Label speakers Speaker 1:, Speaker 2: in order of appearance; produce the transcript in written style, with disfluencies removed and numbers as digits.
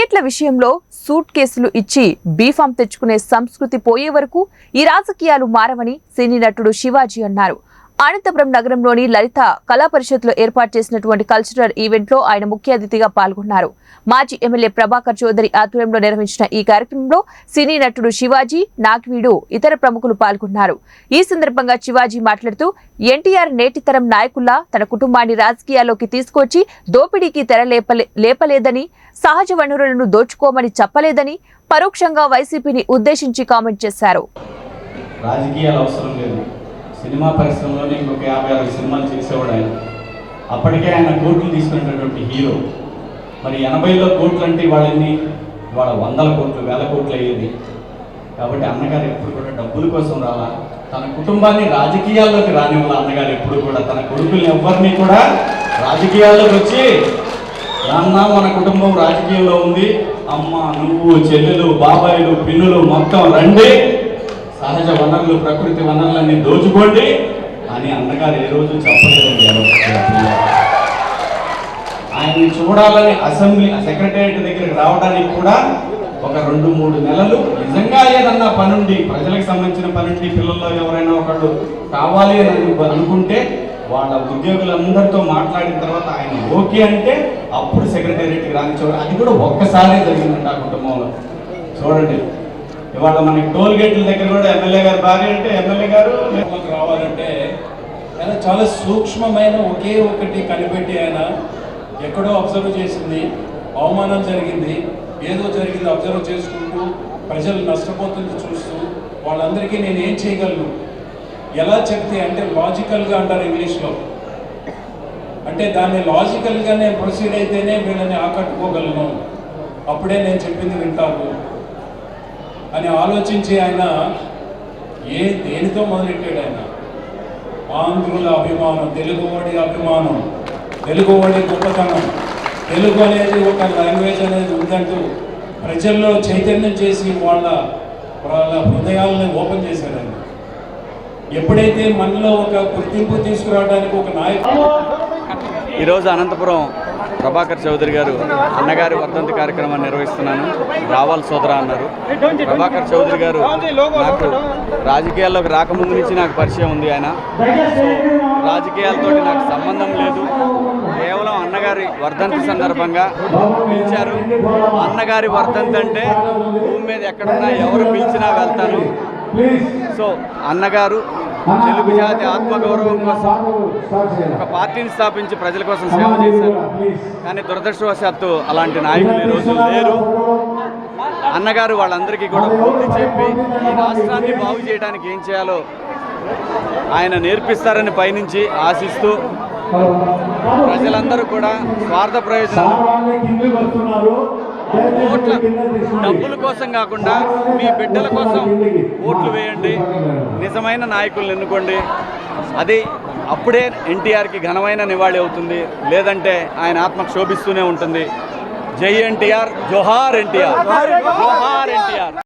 Speaker 1: టికెట్ల విషయంలో సూట్ కేసులు ఇచ్చి బీఫామ్ తెచ్చుకునే సంస్కృతి పోయే వరకు ఈ రాజకీయాలు మారవని సినీ నటుడు శివాజీ అన్నారు. అనంతపురం నగరంలోని లలిత కళా పరిషత్లో ఏర్పాటు చేసినటువంటి కల్చరల్ ఈవెంట్ లో ఆయన ముఖ్య అతిథిగా పాల్గొన్నారు. మాజీ ఎమ్మెల్యే ప్రభాకర్ చౌదరి ఆధ్వర్యంలో నిర్వహించిన ఈ కార్యక్రమంలో సినీ నటుడు శివాజీ, నాగవీడు, ఇతర ప్రముఖులు పాల్గొన్నారు. ఈ సందర్భంగా శివాజీ మాట్లాడుతూ ఎన్టీఆర్ నేటి తరం నాయకుల్లా తన కుటుంబాన్ని రాజకీయాల్లోకి తీసుకొచ్చి దోపిడీకి తెర లేపలేదని, సహజ వనరులను దోచుకోమని చెప్పలేదని పరోక్షంగా వైసీపీని ఉద్దేశించి కామెంట్ చేశారు.
Speaker 2: రాజకీయాలు అవసరం లేదు, సినిమా పరిశ్రమలోనే ఇంకొక 50-60 సినిమాలు చేసేవాడు ఆయన. అప్పటికే ఆయన కోట్లు తీసుకున్నటువంటి హీరో. మరి 80లో కోట్లు అంటే వాళ్ళని ఇవాళ 100 కోట్లు 1000 కోట్లు అయ్యేది. కాబట్టి అన్నగారు ఎప్పుడు కూడా డబ్బుల కోసం రాలా, తన కుటుంబాన్ని రాజకీయాల్లోకి రానివ్వాల. అన్నగారు ఎప్పుడు కూడా తన కొడుకుల్ని ఎవరిని కూడా రాజకీయాల్లోకి వచ్చి నాన్న మన కుటుంబం రాజకీయంలో ఉంది, అమ్మ నువ్వు చెల్లెలు బాబాయిలు పిన్నులు మొత్తం రండి, సహజ వనరులు ప్రకృతి వనరులన్నీ దోచుకోండి అని అన్నగారు ఏ రోజు చెప్పలేదండి. ఆయన్ని చూడాలని అసెంబ్లీ సెక్రటేరియట్ దగ్గరికి రావడానికి కూడా ఒక 2-3 నెలలు నిజంగా ఏదన్నా పనుండి, ప్రజలకు సంబంధించిన పనుండి, పిల్లల్లో ఎవరైనా ఒకళ్ళు కావాలి అని అనుకుంటే వాళ్ళ ఉద్యోగులందరితో మాట్లాడిన తర్వాత ఆయన ఓకే అంటే అప్పుడు సెక్రటేరియట్కి రాని చూడాలి. అది కూడా ఒక్కసారే జరిగిందండి ఆ కుటుంబంలో. చూడండి, ఇవాళ మనకి టోల్ గేట్ల దగ్గర కూడా ఎమ్మెల్యే గారు భార్య అంటే ఎమ్మెల్యే గారు
Speaker 3: రావాలంటే ఆయన చాలా సూక్ష్మమైన ఒకే ఒకటి కనిపెట్టి ఆయన ఎక్కడో అబ్జర్వ్ చేసింది, అవమానం జరిగింది, ఏదో జరిగింది అబ్జర్వ్ చేసుకుంటూ ప్రజలు నష్టపోతుంది చూస్తూ వాళ్ళందరికీ నేను ఏం చేయగలను, ఎలా చెప్తే అంటే లాజికల్గా అంటారు ఇంగ్లీష్లో, అంటే దాన్ని లాజికల్గా నేను ప్రొసీడ్ అయితేనే వీళ్ళని ఆకట్టుకోగలను, అప్పుడే నేను చెప్పింది వింటారు అని ఆలోచించి ఆయన దేనితో మొదలెట్టాడు. ఆయన ఆంధ్రుల అభిమానం, తెలుగువాడి అభిమానం, తెలుగువాడి గొప్పతనం, తెలుగు అనేది ఒక లాంగ్వేజ్ అనేది ఉందంటూ ప్రజల్లో చైతన్యం చేసి వాళ్ళ హృదయాలను ఓపెన్ చేశాడు ఆయన. ఎప్పుడైతే మనలో ఒక గుర్తింపు తీసుకురావడానికి ఒక నాయకుడు.
Speaker 2: ఈరోజు అనంతపురం ప్రభాకర్ చౌదరి గారు అన్నగారి వర్ధంతి కార్యక్రమాన్ని నిర్వహిస్తున్నాను, రావాలి సోదరా అన్నారు. ప్రభాకర్ చౌదరి గారు నాకు రాజకీయాల్లోకి రాకముందు నుంచి నాకు పరిచయం ఉంది. ఆయన రాజకీయాలతో నాకు సంబంధం లేదు, కేవలం అన్నగారి వర్ధంతి సందర్భంగా పిలిచారు. అన్నగారి వర్ధంతి అంటే భూమి మీద ఎక్కడున్నా ఎవరు పిలిచినా వెళ్తాను. సో అన్నగారు తెలుగు జాతి ఆత్మగౌరవం కోసం ఒక పార్టీని స్థాపించి ప్రజల కోసం సేవ చేశారు. కానీ దురదృష్టవశాత్తు అలాంటి నాయకులు ఈ రోజు లేరు. అన్నగారు వాళ్ళందరికీ కూడా పూర్తి చెప్పి ఈ రాష్ట్రాన్ని బాగు చేయడానికి ఏం చేయాలో ఆయన నేర్పిస్తారని పైనుంచి ఆశిస్తూ ప్రజలందరూ కూడా స్వార్థ ప్రయోజనాలు, ఓట్ల డబ్బుల కోసం కాకుండా మీ బిడ్డల కోసం ఓట్లు వేయండి, నిజమైన నాయకులను ఎన్నుకోండి. అది అప్పుడే ఎన్టీఆర్కి ఘనమైన నివాళి అవుతుంది, లేదంటే ఆయన ఆత్మ క్షోభిస్తూనే ఉంటుంది. జై ఎన్టీఆర్, జోహార్ ఎన్టీఆర్, జోహార్ ఎన్టీఆర్.